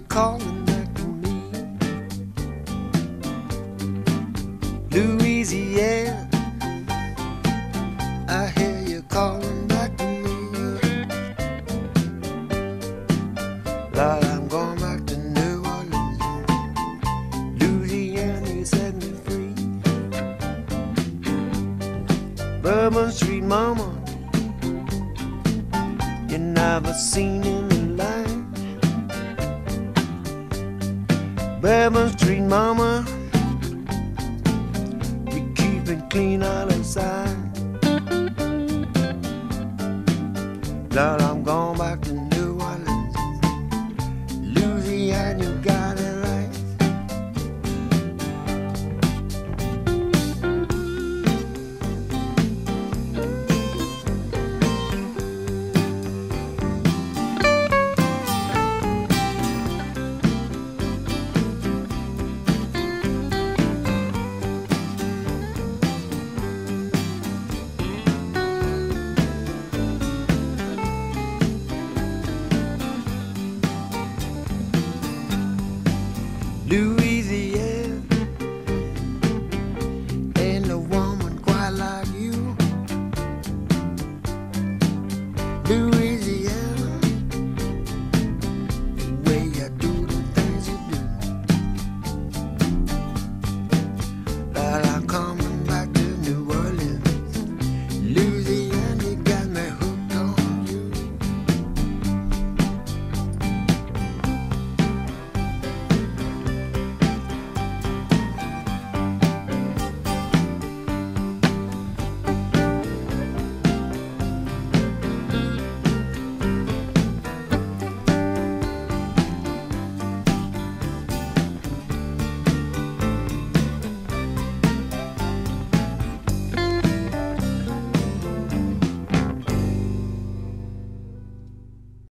calling back to me. Louisiana, I hear you calling back to me. Lord, I'm going back to New Orleans. Louisiana, you set me free. Bourbon Street mama, you never seen in the life. Bourbon Street mama, you keep it clean all inside. Lord, I'm going back to New Orleans. Louisiana, you got it right. Louisiana.